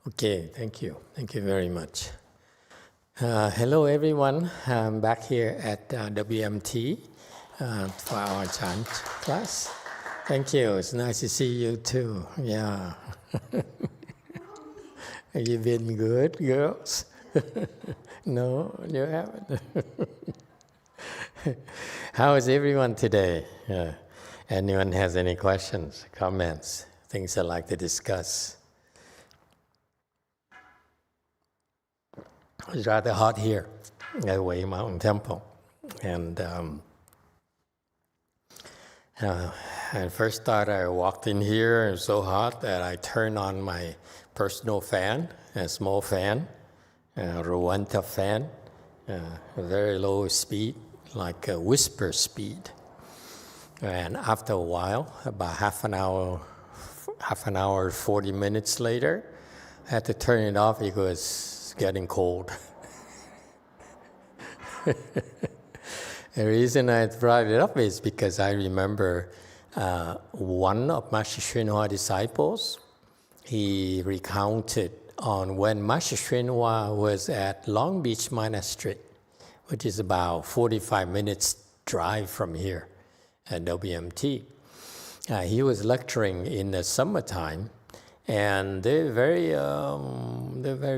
Okay, thank you. Thank you very much. Hello, everyone. I'm back here at WMT for our chant class. Thank you. It's nice to see you too. Yeah. Have you been good, girls? No, you haven't. How is everyone today? Anyone has any questions, comments, things they'd like to discuss? It's rather hot here at Way Mountain Temple. And I first thought I walked in here, it was so hot that I turned on my personal fan, a small fan, a Rwanda fan, a very low speed, like a whisper speed. And after a while, about half an hour, 40 minutes later, I had to turn it off because it's getting cold. The reason I brought it up is because I remember one of Master Hsuan disciples, he recounted on when Master Hsuan was at Long Beach Monastery, which is about 45 minutes drive from here at WMT. He was lecturing in the summertime, and they're very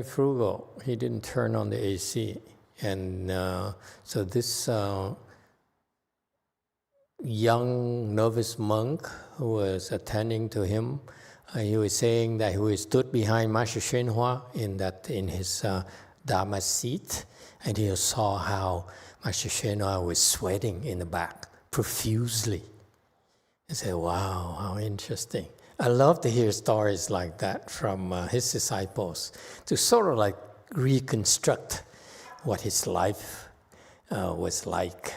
frugal. He didn't turn on the AC, and so this young novice monk who was attending to him, he was saying that he stood behind Master Hsuan in his Dharma seat, and he saw how Master Hsuan was sweating in the back profusely. I said, wow, how interesting. I love to hear stories like that from his disciples to sort of like reconstruct what his life was like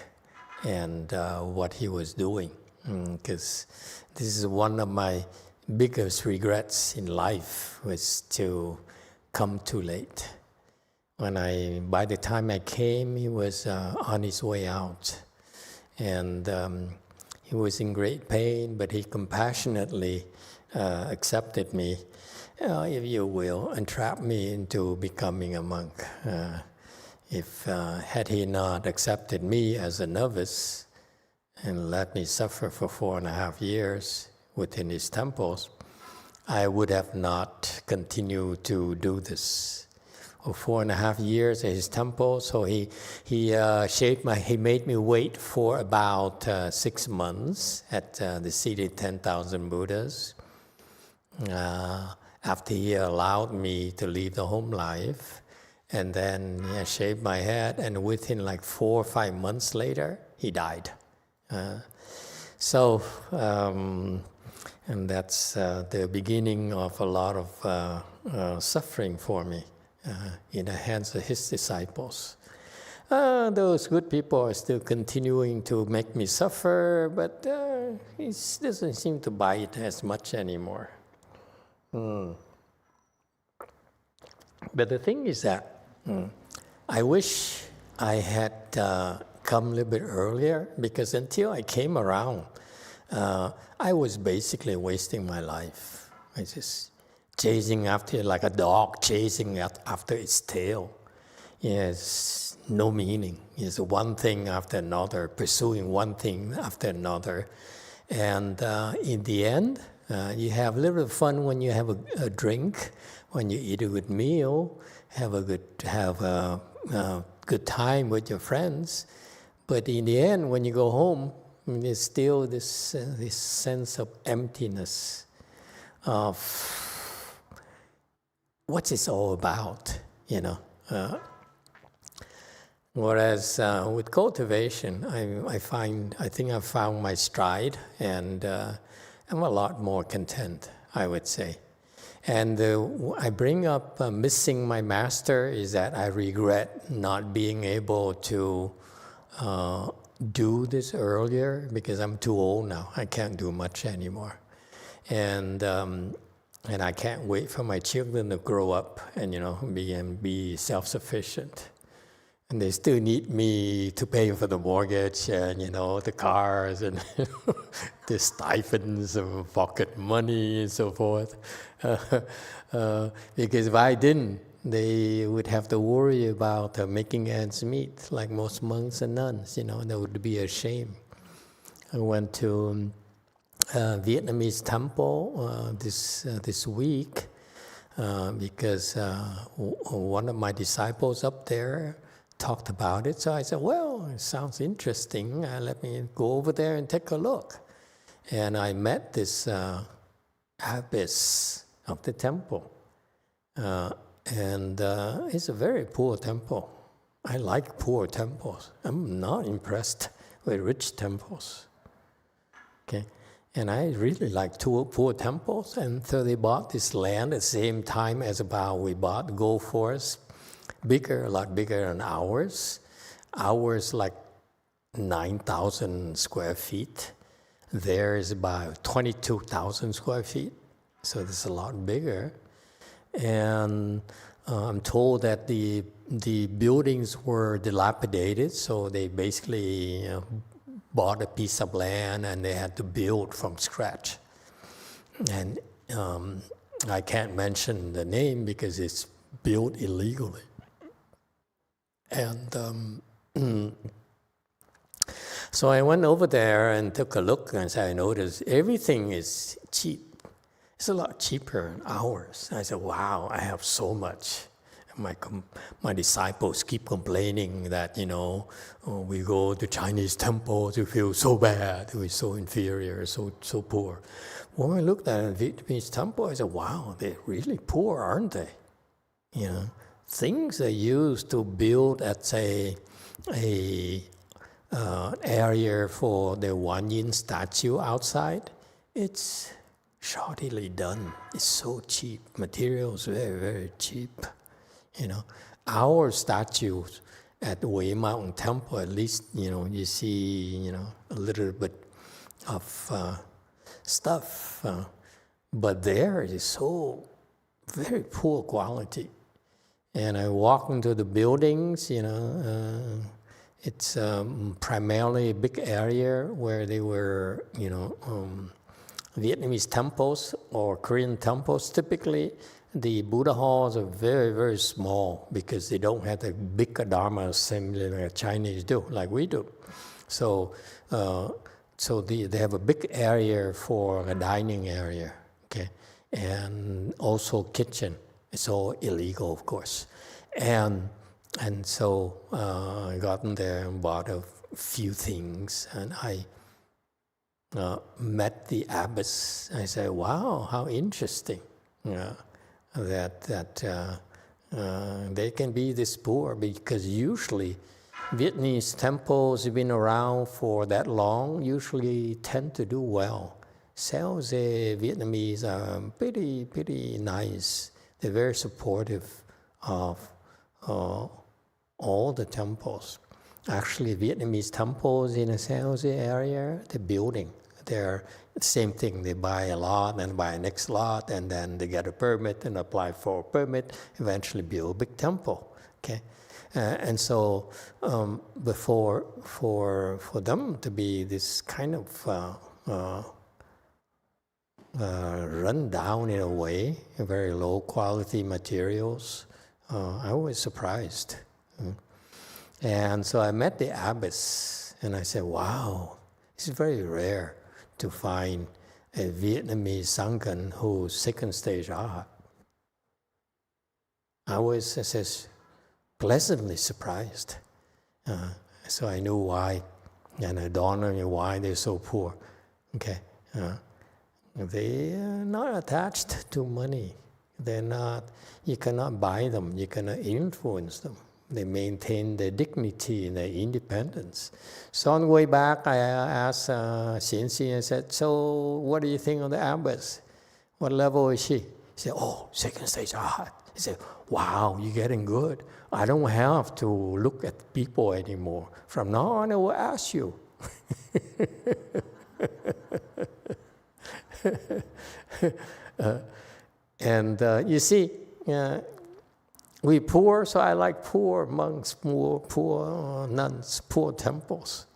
and what he was doing. Because this is one of my biggest regrets in life, was to come too late. By the time I came, he was on his way out. And he was in great pain, but he compassionately accepted me, if you will, and trapped me into becoming a monk. Had he not accepted me as a novice and let me suffer for 4.5 years within his temples, I would have not continued to do this. For 4.5 years at his temple, so he made me wait for about 6 months at the seated 10,000 Buddhas. After he allowed me to leave the home life, and then he shaved my head, and within like 4 or 5 months later, he died. And that's the beginning of a lot of suffering for me in the hands of his disciples. Those good people are still continuing to make me suffer, but he doesn't seem to bite as much anymore. But the thing is that I wish I had come a little bit earlier, because until I came around, I was basically wasting my life. I just chasing after, like a dog chasing after its tail. Yes, no meaning. It's one thing after another, pursuing one thing after another. And in the end, you have a little fun when you have a drink, when you eat a good meal, have a good time with your friends. But in the end, when you go home, there's still this sense of emptiness of what's it all about, you know. Whereas with cultivation, I think I've found my stride, and I'm a lot more content, I would say. And I bring up missing my master is that I regret not being able to do this earlier, because I'm too old now. I can't do much anymore. And I can't wait for my children to grow up and, be self-sufficient. And they still need me to pay for the mortgage and, the cars and the stipends and pocket money and so forth. Because if I didn't, they would have to worry about making ends meet, like most monks and nuns, that would be a shame. I went to Vietnamese temple this week because one of my disciples up there talked about it. So I said, well, it sounds interesting. Let me go over there and take a look. And I met this abbess of the temple. And it's a very poor temple. I like poor temples. I'm not impressed with rich temples. Okay, and I really like poor temples. And so they bought this land at the same time as we bought Gold Forest. Bigger, a lot bigger than ours. Ours like 9,000 square feet. Theirs about 22,000 square feet. So it's a lot bigger. And I'm told that the buildings were dilapidated, so they basically bought a piece of land and they had to build from scratch. And I can't mention the name because it's built illegally. And so I went over there and took a look, and I noticed everything is cheap. It's a lot cheaper than ours. I said, wow, I have so much. My disciples keep complaining that, we go to Chinese temples, we feel so bad, we're so inferior, so poor. When I looked at a Vietnamese temple, I said, wow, they're really poor, aren't they? Things they used to build at, say, area for the Wan Yin statue outside, it's shoddily done. It's so cheap. Materials very, very cheap. Our statues at the Way Mountain Temple, at least, you see, a little bit of stuff. But there it is so very poor quality. And I walk into the buildings, it's primarily a big area where they were, Vietnamese temples or Korean temples. Typically, the Buddha halls are very, very small because they don't have the big Dharma assembly like Chinese do, like we do. So they have a big area for a dining area, okay, and also kitchen. It's all illegal, of course. And so I got in there and bought a few things, and I met the abbess. I said, wow, how interesting that they can be this poor, because usually Vietnamese temples have been around for that long, usually tend to do well. Sales Vietnamese are pretty nice. They're very supportive of all the temples. Actually, Vietnamese temples in the San Jose area, the building, they're the same thing. They buy a lot and buy a next lot, and then they get a permit and apply for a permit, eventually build a big temple. Okay, and so for them to be this kind of run down in a way, very low quality materials, I was surprised. And so I met the abbess, and I said, wow, it's very rare to find a Vietnamese Sangha who's second stage art. I was pleasantly surprised. So I knew why, and it dawned on me why they're so poor. Okay, they are not attached to money. They're not. You cannot buy them. You cannot influence them. They maintain their dignity and their independence. So on the way back, I asked Xian, I said, so what do you think of the abbess? What level is she? He said, oh, second stage art. He said, wow, you're getting good. I don't have to look at people anymore. From now on, I will ask you. And you see, We poor, so I like poor monks, poor nuns, poor temples.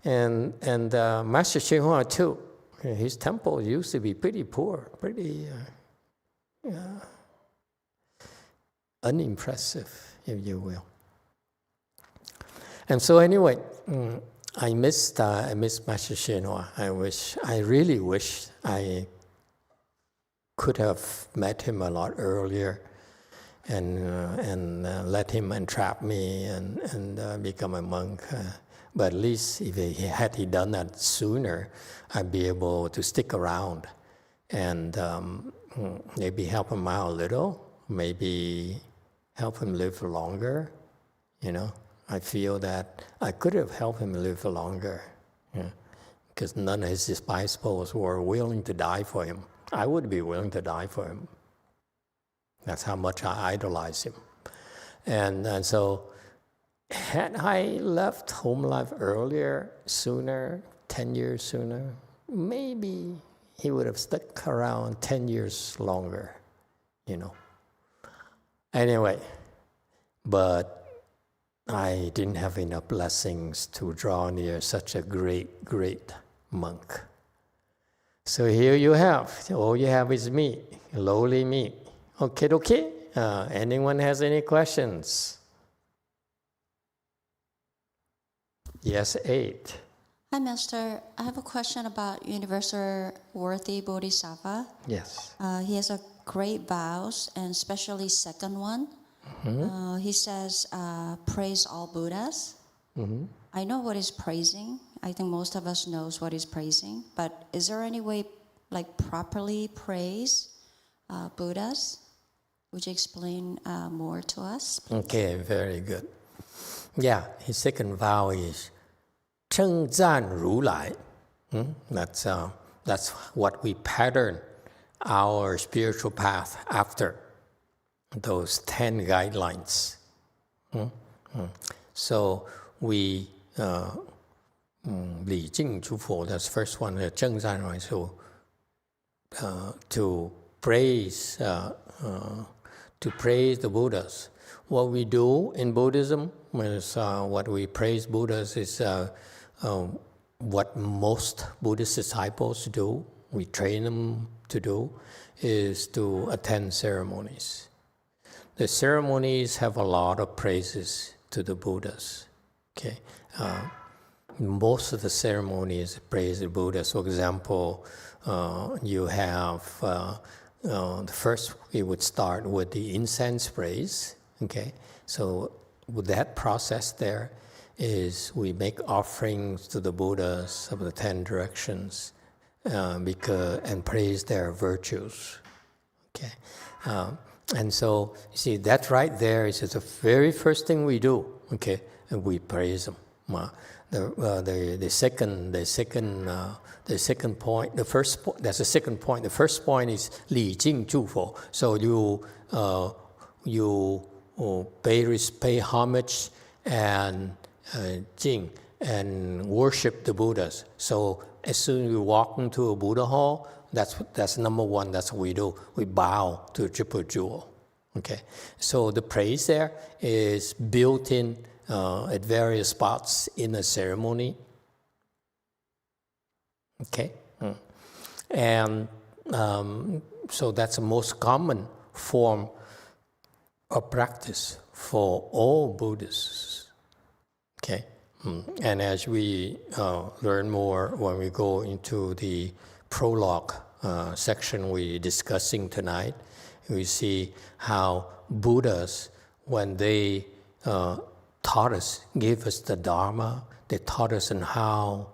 And Master Hsuan too. His temple used to be pretty poor, pretty unimpressive, if you will. And so anyway, I miss Master Hsuan. I really wish I could have met him a lot earlier, and let him entrap me and become a monk. But at least if he done that sooner, I'd be able to stick around and maybe help him out a little, maybe help him live longer. I feel that I could have helped him live longer, because none of his disciples were willing to die for him. I would be willing to die for him. That's how much I idolize him. And so, had I left home life earlier, sooner, 10 years sooner, maybe he would have stuck around 10 years longer, Anyway, but I didn't have enough blessings to draw near such a great, great monk. So here you have, all you have is me, lowly me. Okay. Anyone has any questions? Yes, 8. Hi, Master. I have a question about Universal Worthy Bodhisattva. Yes. He has a great vows, and especially second one. Mm-hmm. He says, praise all Buddhas. Mm-hmm. I know what is praising. I think most of us knows what is praising. But is there any way, properly praise Buddhas? Would you explain more to us, please? Okay, very good. Yeah, his second vow is 称赞如来. That's what we pattern our spiritual path after, those 10 guidelines. So we 礼敬诸佛, that's the first one, 称赞如来, so to praise the Buddhas. What we do in Buddhism is what we praise Buddhas is what most Buddhist disciples do. We train them to do is to attend ceremonies. The ceremonies have a lot of praises to the Buddhas. Okay, most of the ceremonies praise the Buddhas. For example, you have the first, we would start with the incense praise. Okay, so with that process there is we make offerings to the Buddhas of the 10 directions and praise their virtues. Okay, and so you see that right there is the very first thing we do. Okay, and we praise them. The second point, that's the second point. The first point is 礼敬诸佛. So you pay homage and jing and worship the Buddhas. So as soon as you walk into a Buddha hall, that's number one. That's what we do. We bow to a triple jewel. Okay. So the praise there is built in at various spots in a ceremony. Okay. And so that's the most common form of practice for all Buddhists. Okay. And as we learn more when we go into the prologue section we're discussing tonight, we see how Buddhas, when they taught us, gave us the Dharma, they taught us on how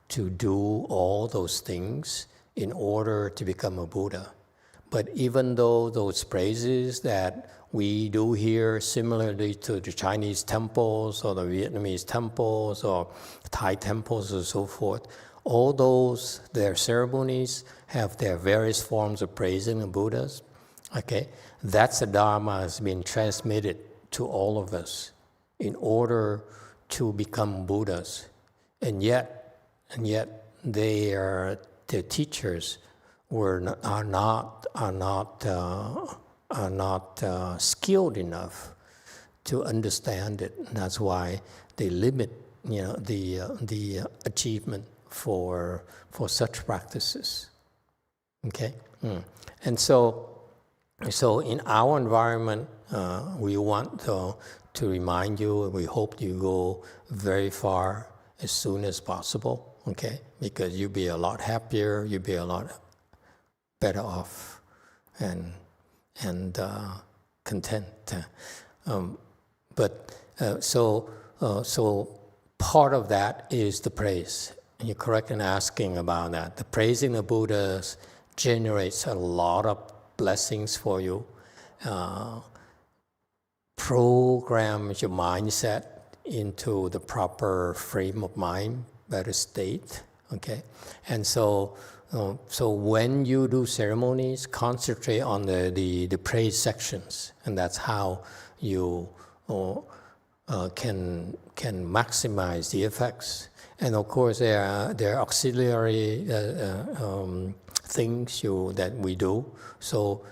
to do all those things in order to become a Buddha. But even though those praises that we do here, similarly to the Chinese temples or the Vietnamese temples or Thai temples and so forth, all those, their ceremonies have their various forms of praising the Buddhas. Okay, that's the Dharma has been transmitted to all of us in order to become Buddhas. And yet their teachers are not are not skilled enough to understand it. That's why they limit, the achievement for such practices. Okay, and so in our environment, we want to remind you. We hope you go very far as soon as possible. Okay, because you'll be a lot happier. You'll be a lot better off, and content. So part of that is the praise. You're correct in asking about that. The praising the Buddhas generates a lot of blessings for you, programs your mindset into the proper frame of mind, better state. Okay, and so when you do ceremonies, concentrate on the praise sections, and that's how you can maximize the effects. And of course, there are auxiliary things that we do. So,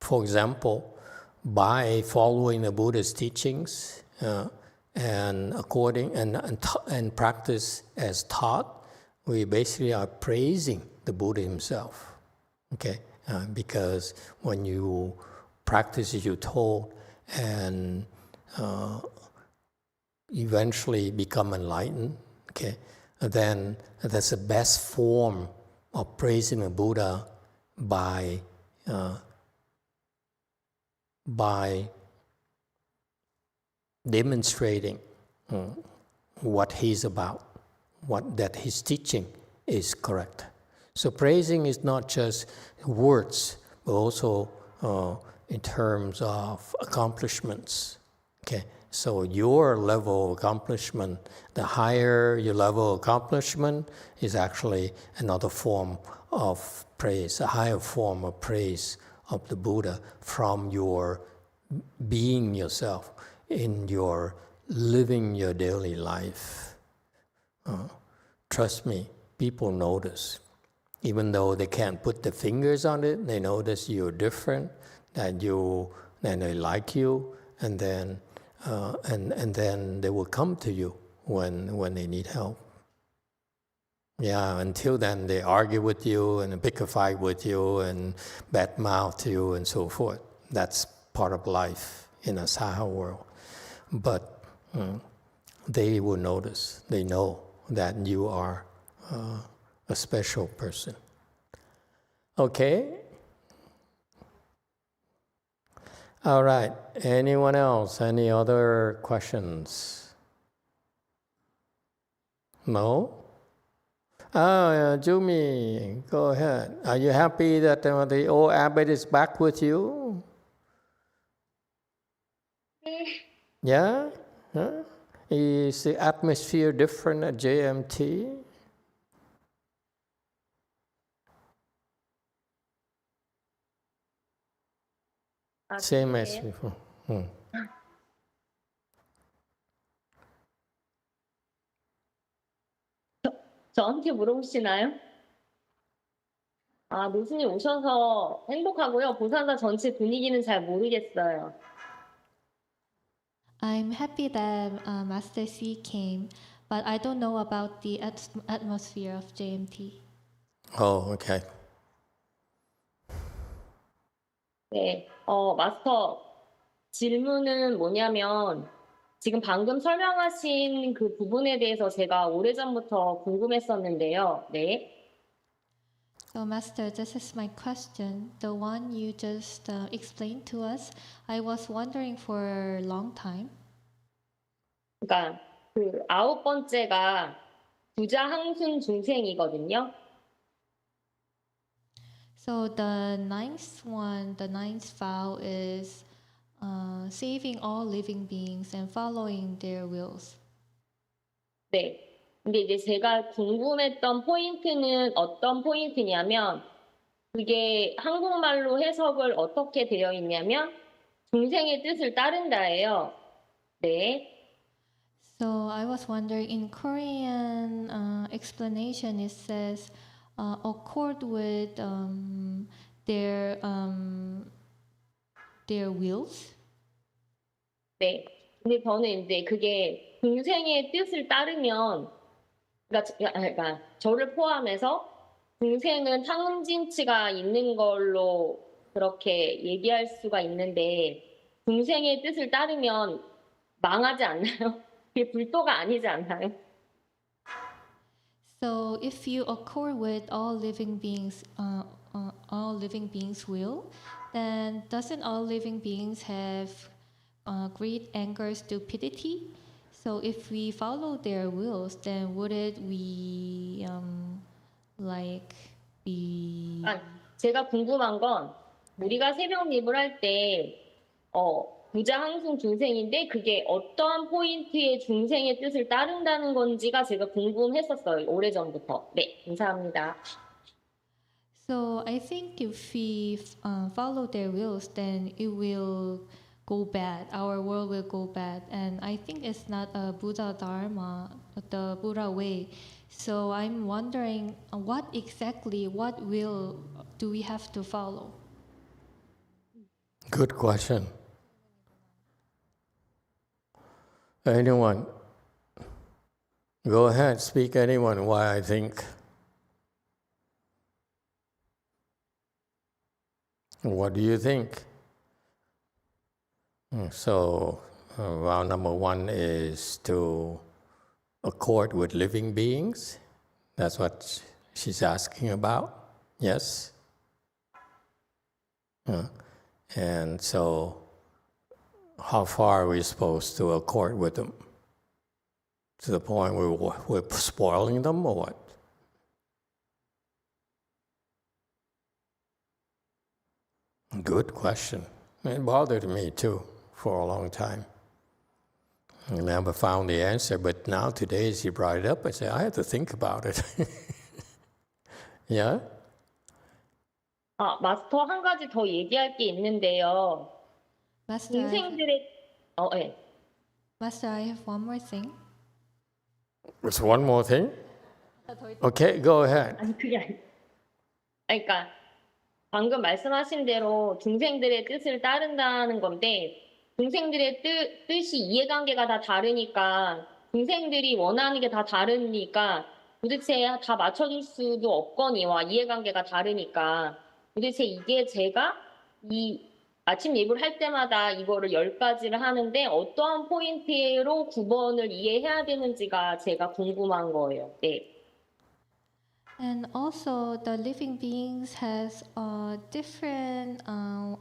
for example, by following the Buddha's teachings and practice as taught, we basically are praising the Buddha himself. Okay, because when you practice as you're told and eventually become enlightened, okay, then that's the best form of praising the Buddha by demonstrating what he's about, that his teaching is correct. So praising is not just words, but also in terms of accomplishments. Okay, so your level of accomplishment, the higher your level of accomplishment is actually another form of praise, a higher form of praise of the Buddha from your being yourself in your living your daily life. Trust me, people notice. Even though they can't put the fingers on it, they notice you're different, that they like you, and then they will come to you when they need help. Yeah, until then they argue with you and pick a fight with you and badmouth you and so forth. That's part of life in a Saha world. But they will notice, they know that you are a special person. Okay? All right. Anyone else? Any other questions? No? Jumi, go ahead. Are you happy that the old abbot is back with you? Yeah? Huh? Is the atmosphere different at JMT? Same as before. 저한테 물어보시나요? 노스님 오셔서 행복하고요. 보살사 전체 분위기는 잘 모르겠어요. I'm happy that Master C came, but I don't know about the atmosphere of JMT. Oh, okay. 네, 마스터 질문은 뭐냐면 지금 방금 설명하신 그 부분에 대해서 제가 오래전부터 궁금했었는데요. 네. So, Master, this is my question. The one you just explained to us, I was wondering for a long time. 그러니까 그 9번째가 부자항순 중생이거든요. So the ninth one, the ninth vow is saving all living beings and following their wills. 네. 근데 이제 제가 궁금했던 포인트는 어떤 포인트냐면 그게 한국말로 해석을 어떻게 되어 있냐면 중생의 뜻을 따른다예요. 네. So I was wondering, in Korean explanation, it says accord with their wills. 네. 근데 저는 이제 그게 중생의 뜻을 따르면, 그러니까 저를 포함해서 중생은 탕음진치가 있는 걸로 그렇게 얘기할 수가 있는데, 중생의 뜻을 따르면 망하지 않나요? 그게 불도가 아니지 않나요? So if you accord with all living beings' will, then doesn't all living beings have greed, anger, stupidity? So if we follow their wills, then wouldn't we be? 제가 궁금한 건 우리가 새벽립을 할 때 부자 항승 중생인데 그게 어떠한 포인트의 중생의 뜻을 따른다는 건지가 제가 궁금했었어요. 오래전부터. 네, 감사합니다. So I think if we follow their wills, then it will go bad. Our world will go bad, and I think it's not a Buddha Dharma, the Buddha way. So I'm wondering, what will do we have to follow? Good question. Anyone? Go ahead, speak anyone why I think. What do you think? So, round number one is to accord with living beings. That's what she's asking about. Yes? And so, how far are we supposed to accord with them? To the point where we're spoiling them or what? Good question. It bothered me too for a long time. I never found the answer, but now today she brought it up. I said, I had to think about it. Yeah? 마스터 한 가지 더 얘기할 게 있는데요. Master, 중생들의 예. Master, I have one more thing. There's one more thing? Okay, go ahead. 아니 그게 아니. 그러니까 방금 말씀하신 대로 중생들의 뜻을 따른다는 건데 중생들의 뜻이 이해관계가 다 다르니까 중생들이 원하는 게 다 다르니까 도대체 다 맞춰줄 수도 없거니와 이해관계가 다르니까 도대체 이게 제가 이 아침 예불 할 때마다 이거를 10가지를 하는데 어떠한 포인트로 9번을 이해해야 되는지가 제가 궁금한 거예요. 네. And also, the living beings has different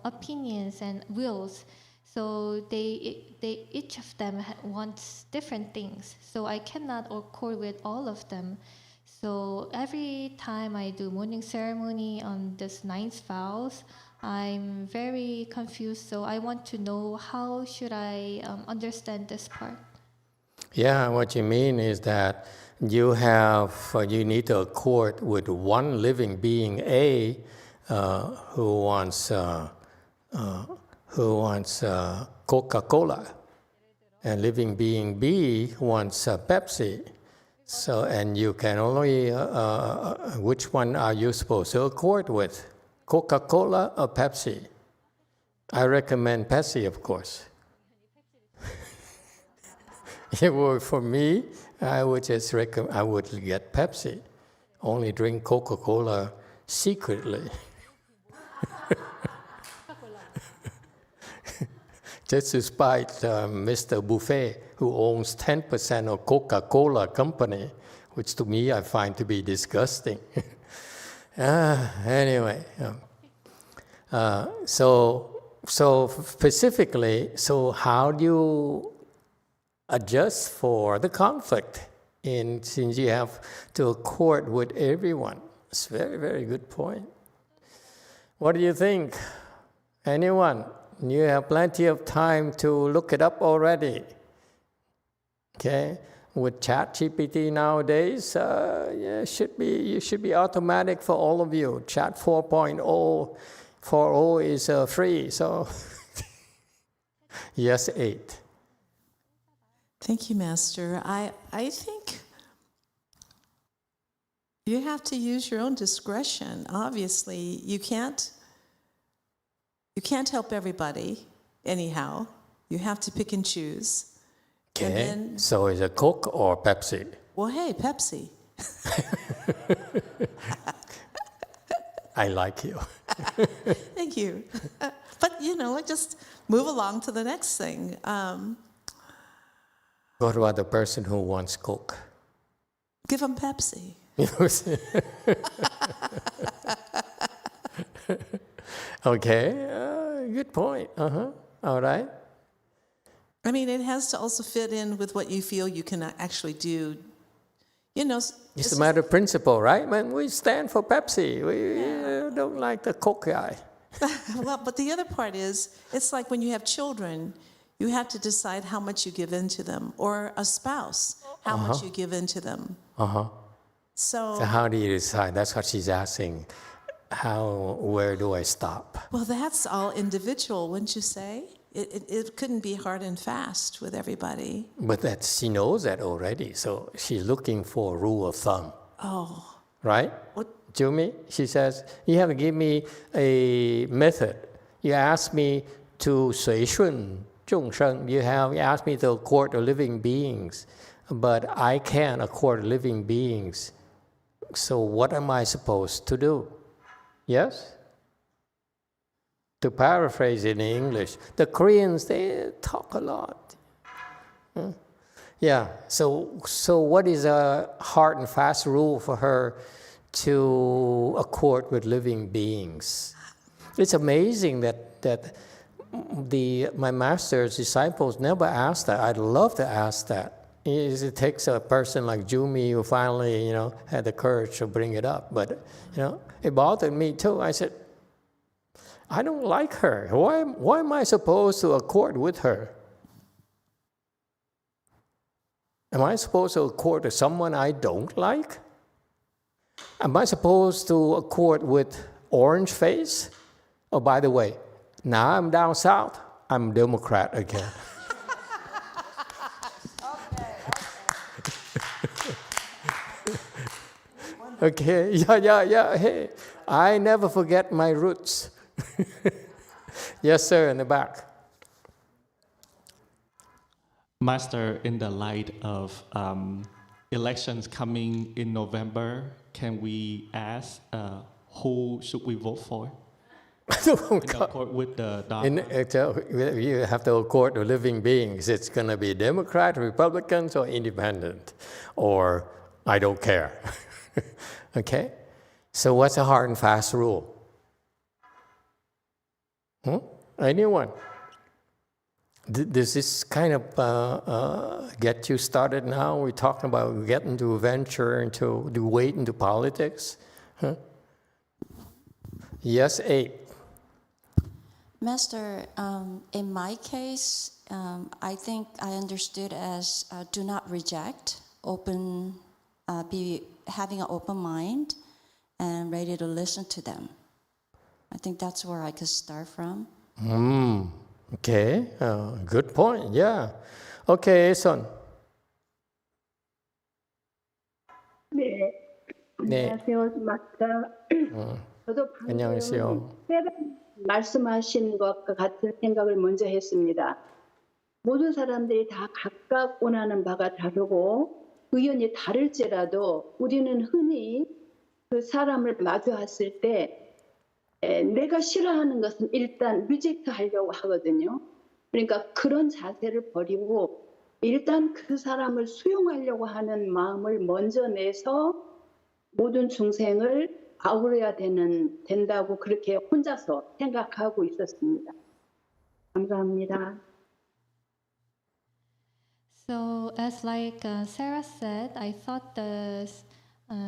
opinions and wills. So they each of them wants different things. So I cannot accord with all of them. So every time I do morning ceremony on this 9th vows, I'm very confused. So I want to know how should I understand this part. Yeah, what you mean is that you need to accord with one living being A who wants Coca-Cola, and living being B wants Pepsi. So, and you can only which one are you supposed to accord with, Coca-Cola or Pepsi? I recommend Pepsi, of course. For me, I would just I would get Pepsi. Only drink Coca-Cola secretly. Just to spite Mr. Buffet, who owns 10% of Coca-Cola company, which to me I find to be disgusting. Anyway, so specifically, so how do you adjust for the conflict since you have to accord with everyone? It's a very, very good point. What do you think? Anyone? You have plenty of time to look it up already. Okay? With ChatGPT nowadays, it should be automatic for all of you. Chat 4.0 is free, so yes, 8. Thank you, Master. I think you have to use your own discretion. Obviously, you can't You can't help everybody, anyhow. You have to pick and choose. Okay. And then, So is it Coke or Pepsi? well, hey, Pepsi. I like you. Thank you. But, let's just move along to the next thing. What about the person who wants Coke? Give them Pepsi. Okay, good point. All right. I mean, it has to also fit in with what you feel you can actually do. It's a matter of principle, right? Man, we stand for Pepsi. We don't like the Coke guy. Well, but the other part is, it's like when you have children, you have to decide how much you give into them, or a spouse, how much you give into them. So how do you decide? That's what she's asking. Where do I stop? well, that's all individual, wouldn't you say? It couldn't be hard and fast with everybody. But she knows that already, so she's looking for a rule of thumb. Oh. Right? What? Jumi, she says, you have to give me a method. You ask me to 随顺众生. You asked me to accord to living beings, but I can't accord living beings. So what am I supposed to do? Yes? To paraphrase in English, the Koreans, they talk a lot. Yeah, so what is a hard and fast rule for her to accord with living beings? It's amazing that my master's disciples never asked that. I'd love to ask that. It takes a person like Jumi who finally, had the courage to bring it up. But, it bothered me too. I said, I don't like her. Why am I supposed to accord with her? Am I supposed to accord to someone I don't like? Am I supposed to accord with orange face? Oh, by the way, now I'm down south, I'm Democrat again. Okay, yeah. Hey, I never forget my roots. Yes, sir, in the back. Master, in the light of elections coming in November, can we ask who should we vote for? In accord with the Dharma? You have to accord to living beings. It's going to be Democrat, Republicans, or Independent, or I don't care. Okay? So what's a hard and fast rule? Anyone? Does this kind of get you started now? We're talking about getting to venture into, to wade into politics? Yes, 8. Master, in my case, I think I understood as do not reject, having an open mind and ready to listen to them. I think that's where I could start from. Okay, good point. Yeah. Okay, son. 네. 안녕하세요, 마스터. 저도 안녕하세요. 방금 말씀하신 것과 같은 생각을 먼저 했습니다. 모든 사람들이 다 각각 원하는 바가 다르고 의견이 다를지라도 우리는 흔히 그 사람을 마주했을 때 내가 싫어하는 것은 일단 리젝트 하려고 하거든요. 그러니까 그런 자세를 버리고 일단 그 사람을 수용하려고 하는 마음을 먼저 내서 모든 중생을 아우러야 된다고 그렇게 혼자서 생각하고 있었습니다. 감사합니다. So as like Sarah said, I thought the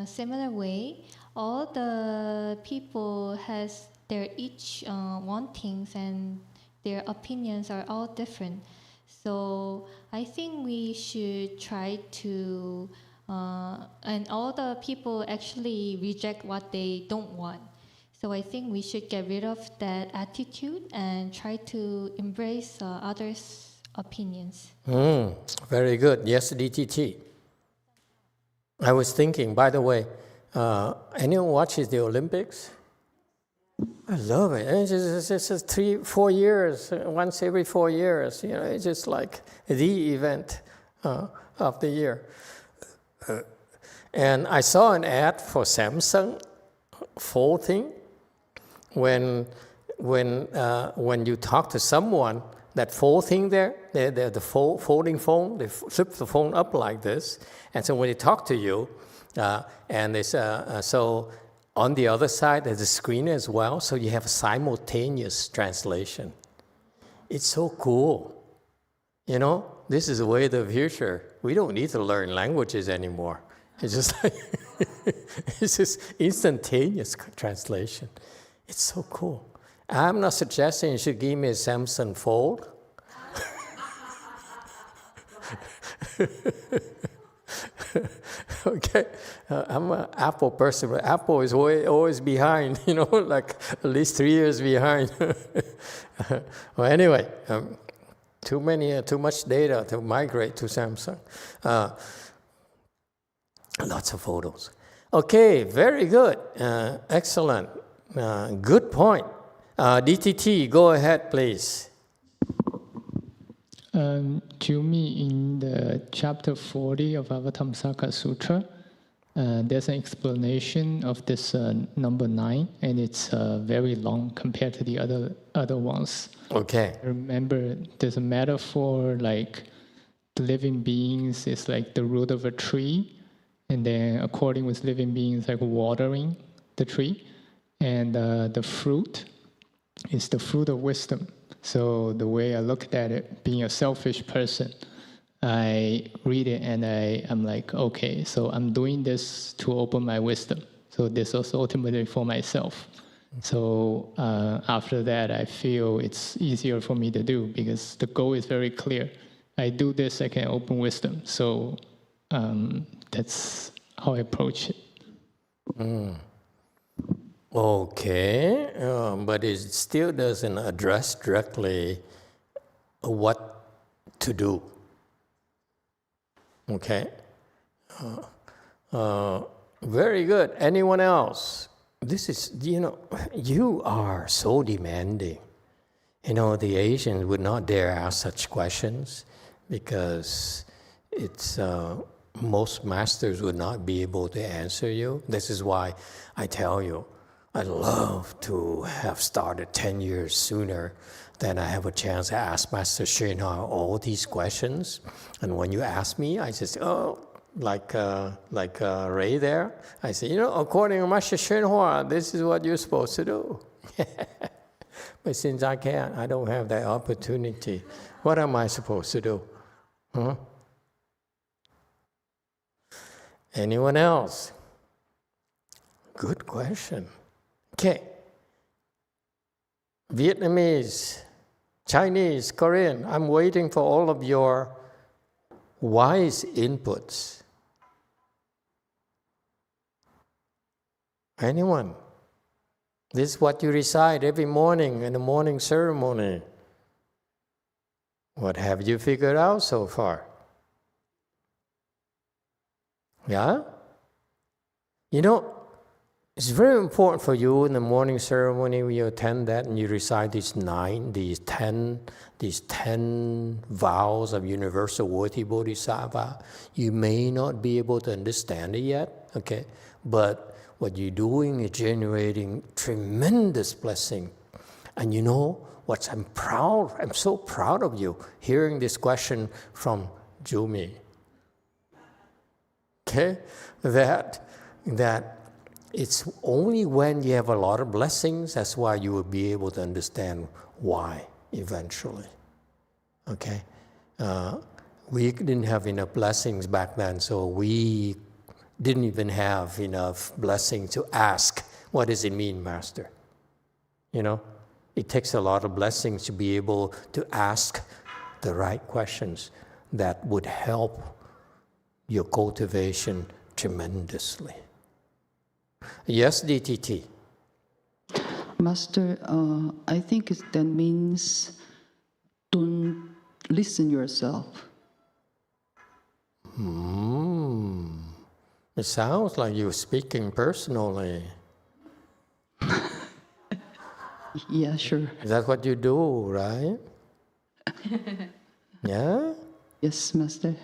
similar way. All the people has their each wantings and their opinions are all different. So I think we should try to, and all the people actually reject what they don't want. So I think we should get rid of that attitude and try to embrace others' opinions. Very good. Yes, DTT. I was thinking, by the way, anyone watches the Olympics? I love it. It's just 3-4 years, once every 4 years. You know, it's just like the event of the year. And I saw an ad for Samsung folding. When you talk to someone, that folding there, the folding phone, they flip the phone up like this. And so when they talk to you, and it's so. On the other side, there's a screen as well, so you have simultaneous translation. It's so cool. You know, this is the way of the future. We don't need to learn languages anymore. It's just like it's just instantaneous translation. It's so cool. I'm not suggesting you should give me a Samsung Fold. Okay, I'm an Apple person, but Apple is always behind, you know, like at least 3 years behind. Well, anyway, too much data to migrate to Samsung. Lots of photos. Okay, very good, excellent, good point. DTT, go ahead, please. Jumi, in the chapter 40 of Avatamsaka Sutra, there's an explanation of this number 9, and it's very long compared to the other ones. Okay. I remember there's a metaphor like the living beings is like the root of a tree, and then according with living beings, like watering the tree, and the fruit is the fruit of wisdom. So the way I looked at it, being a selfish person, I read it and I'm like, okay, so I'm doing this to open my wisdom. So this is ultimately for myself. So after that, I feel it's easier for me to do because the goal is very clear. I do this, I can open wisdom. So that's how I approach it. Okay, but it still doesn't address directly what to do. Okay, very good. Anyone else? This is, you know, you are so demanding. You know, the Asians would not dare ask such questions because it's most masters would not be able to answer you. This is why I tell you, I'd love to have started 10 years sooner than I have a chance to ask Master Shenhua all these questions. And when you ask me, I just, like Ray there, I say, you know, according to Master Shenhua, this is what you're supposed to do. But since I can't, I don't have that opportunity. What am I supposed to do? Huh? Anyone else? Good question. Okay. Vietnamese, Chinese, Korean, I'm waiting for all of your wise inputs. Anyone? This is what you recite every morning in the morning ceremony. What have you figured out so far? Yeah? You know, it's very important for you in the morning ceremony when you attend that and you recite these 10 vows of universal worthy bodhisattva. You may not be able to understand it yet, okay? But what you're doing is generating tremendous blessing. And you know what? I'm so proud of you hearing this question from Jumi. Okay? That it's only when you have a lot of blessings, that's why you will be able to understand why eventually. Okay? We didn't have enough blessings back then, so we didn't even have enough blessings to ask, what does it mean, Master? You know? It takes a lot of blessings to be able to ask the right questions that would help your cultivation tremendously. Yes, DTT. Master, I think that means don't listen yourself. It sounds like you're speaking personally. Yeah, sure. That's what you do, right? Yeah? Yes, Master.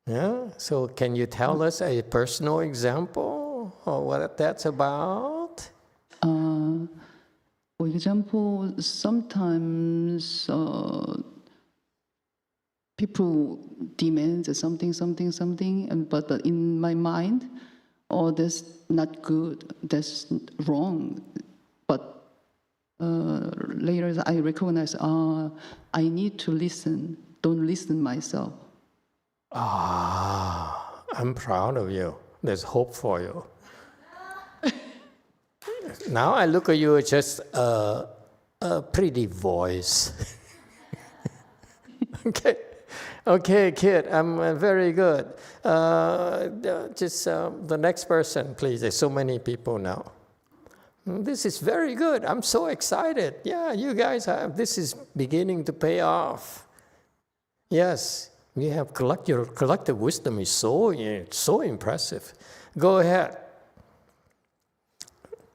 Yeah? So can you tell us a personal example of what that's about? For example, sometimes people demand something, but in my mind, oh, that's not good, that's wrong. But later I recognize, I need to listen, don't listen myself. I'm proud of you. There's hope for you. Now I look at you as just a pretty voice. Okay, kid, I'm very good. Just the next person, please. There's so many people now. This is very good. I'm so excited. Yeah, you guys this is beginning to pay off. Yes, you have your collective wisdom is so impressive. Go ahead.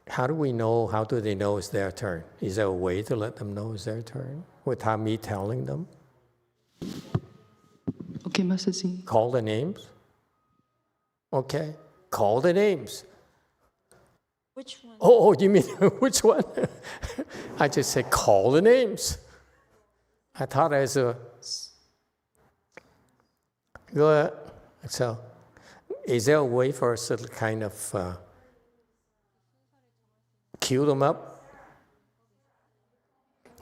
How do they know it's their turn? Is there a way to let them know it's their turn without me telling them? Okay, Master Ji. Call the names? Okay, call the names. Which one? Oh, you mean which one? I just said call the names. I thought as a... Go ahead. So, is there a way for us to kind of cue them up?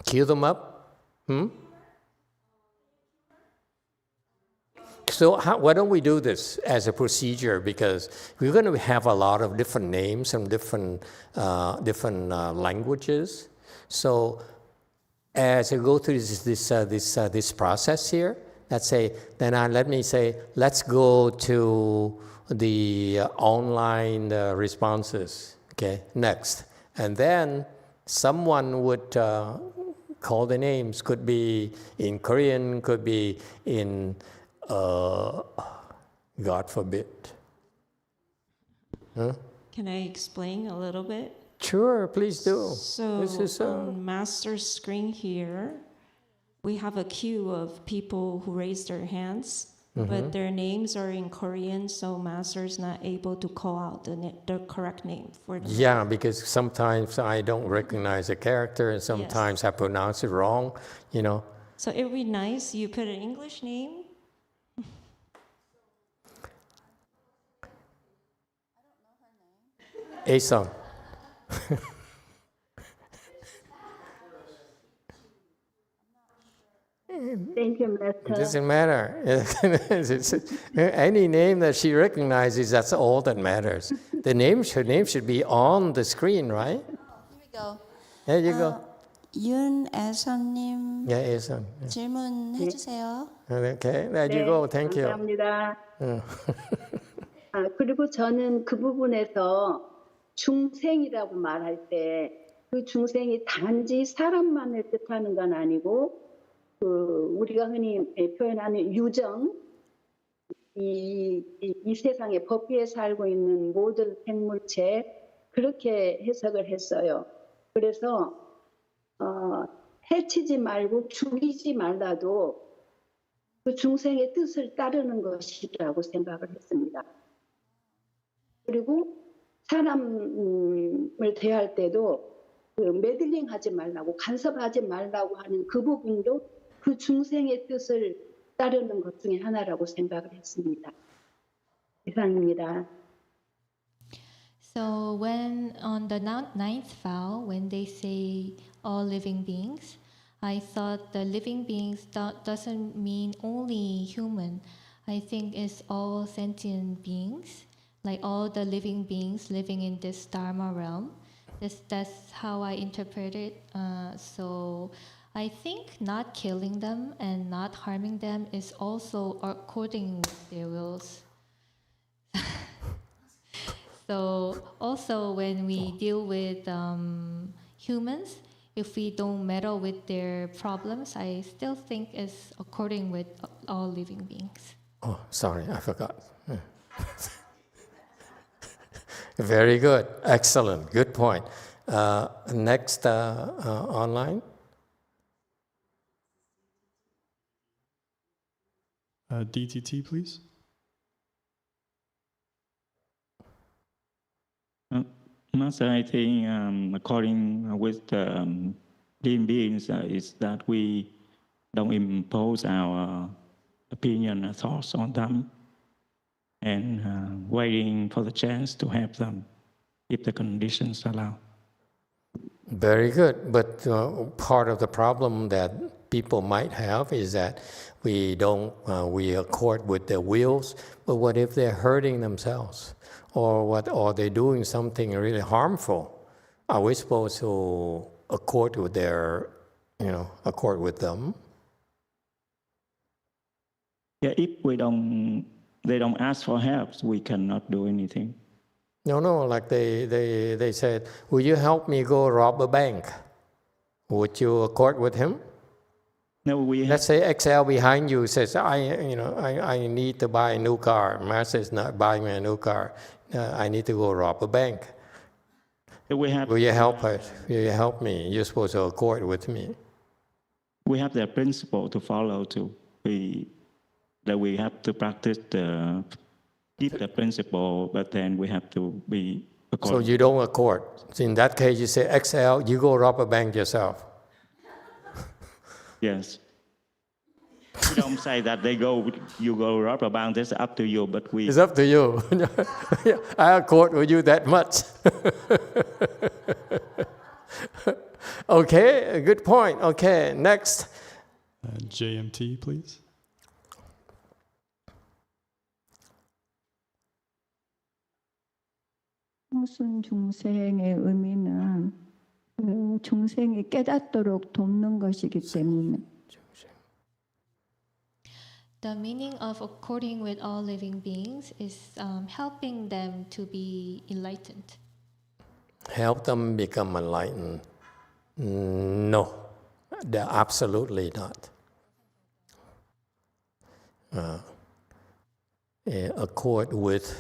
Cue them up? So why don't we do this as a procedure? Because we're going to have a lot of different names from different languages. So as I go through this process here, let me say, let's go to the online responses. Okay, next. And then someone would call the names. Could be in Korean, could be in, God forbid. Huh? Can I explain a little bit? Sure, please do. So this is, on Master's screen here, we have a queue of people who raised their hands. But their names are in Korean, so Master's not able to call out the correct name for them. Yeah, because sometimes I don't recognize a character, and sometimes I pronounce it wrong, So it would be nice you put an English name. Ason. Thank you, Master. It doesn't matter. Any name that she recognizes, that's all that matters. Her name should be on the screen, right? Here we go. There you go. 윤애선님 Yeah, Ason. 질문해 주세요. Okay, there you go. Thank you. 감사합니다. 그리고 저는 그 부분에서 중생이라고 말할 때 그 중생이 단지 사람만을 뜻하는 건 아니고 우리가 흔히 표현하는 유정, 이 세상에 법위에 살고 있는 모든 생물체 그렇게 해석을 했어요. 그래서 해치지 말고 죽이지 말라도 그 중생의 뜻을 따르는 것이라고 생각을 했습니다. 그리고 사람을 대할 때도 메들링하지 말라고 간섭하지 말라고 하는 그 부분도 그 중생의 뜻을 따르는 것 중에 하나라고 생각을 했습니다. 이상입니다. So when on the ninth vow, when they say all living beings, I thought the living beings doesn't mean only human. I think it's all sentient beings, like all the living beings living in this Dharma realm. That's how I interpret it. So I think not killing them and not harming them is also according with their wills. So also when we deal with humans, if we don't meddle with their problems, I still think it's according with all living beings. Oh, sorry, I forgot. Very good. Excellent. Good point. Next online. DTT, please. Master, I think according with living beings is that we don't impose our opinion and thoughts on them and waiting for the chance to help them if the conditions allow. Very good. But part of the problem that people might have is that we don't, we accord with their wills, but what if they're hurting themselves? Or they're doing something really harmful? Are we supposed to accord with their, accord with them? Yeah, if they don't ask for help, we cannot do anything. No, like they said, will you help me go rob a bank? Would you accord with him? No, Let's say XL behind you says, I need to buy a new car. Master is not buying me a new car. I need to go rob a bank. Will you help us? Will you help me? You're supposed to accord with me. We have the principle to follow too. That we have to practice keep the principle, but then we have to be according. So you don't accord. So in that case, you say, XL, you go rob a bank yourself. Yes. We don't say that you go rob a bank, that's up to you, but we... It's up to you. I accord with you that much. Okay, good point. Okay, next. JMT, please. 청순 중생의 의미는 중생이 깨닫도록 돕는 것이기 때문에. The meaning of according with all living beings is helping them to be enlightened. Help them become enlightened? No, they're absolutely not. Accord with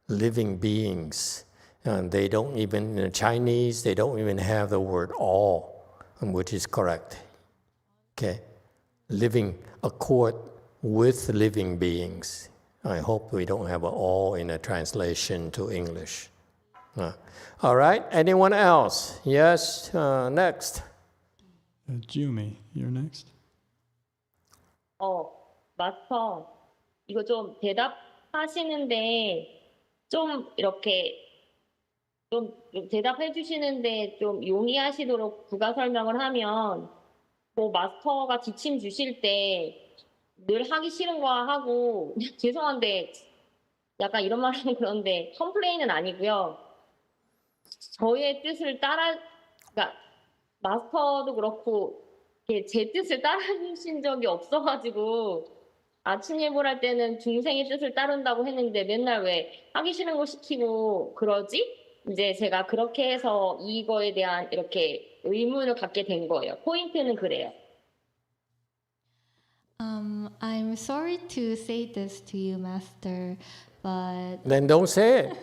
living beings. And they don't even, in Chinese, they don't even have the word all, which is correct. Okay? Accord with living beings. I hope we don't have an all in a translation to English. All right, anyone else? Yes, next. Jumi, you're next. 마스터, 이거 좀 대답하시는데 좀 이렇게 좀 대답해 주시는데 좀 용이하시도록 부가 설명을 하면 마스터가 지침 주실 때 늘 하기 싫은 거 하고 죄송한데 약간 이런 말 하면 그런데 컴플레인은 아니고요. 저의 뜻을 그러니까 마스터도 그렇고 제 뜻을 따라주신 적이 없어가지고 아침 예보를 할 때는 중생의 뜻을 따른다고 했는데 맨날 왜 하기 싫은 거 시키고 그러지? 이제 제가 그렇게 해서 이거에 대한 이렇게 의문을 갖게 된 거예요. 포인트는 그래요. I'm sorry to say this to you, Master, but... Then don't say it.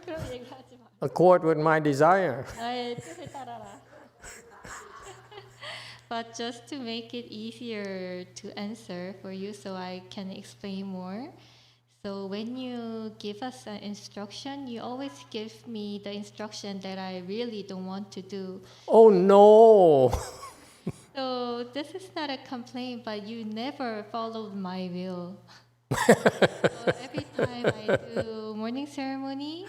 그런 얘기하지 마. Accord with my desire. 나의 뜻을 따라라. But just to make it easier to answer for you so I can explain more. So when you give us an instruction, you always give me the instruction that I really don't want to do. Oh no! So this is not a complaint, but you never followed my will. So every time I do morning ceremony,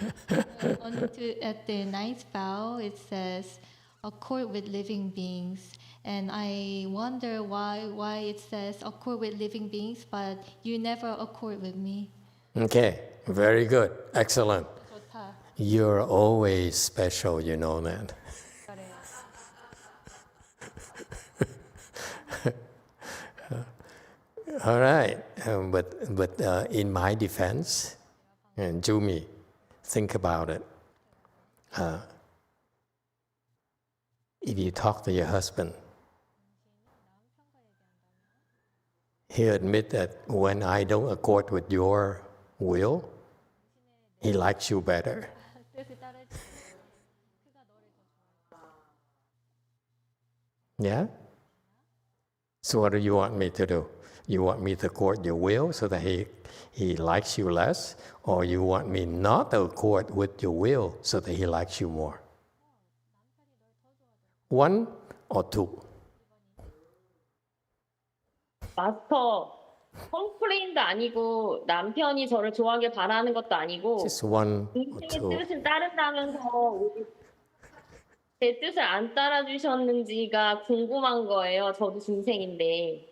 at the ninth vow, it says, accord with living beings. And I wonder why it says accord with living beings, but you never accord with me. Okay, very good. Excellent. 좋다. You're always special, you know that. All right, but in my defense, and Jumi, think about it. If you talk to your husband, he admit that when I don't accord with your will, he likes you better. Yeah? So what do you want me to do? You want me to court your will so that he likes you less? Or you want me not to accord with your will so that he likes you more? One or two? 마스터, 컴플레인도 아니고 남편이 저를 좋아하길 바라는 것도 아니고 Just one or 동생의 two. 뜻을 따른다면서 제 뜻을 안 따라주셨는지가 궁금한 거예요. 저도 중생인데.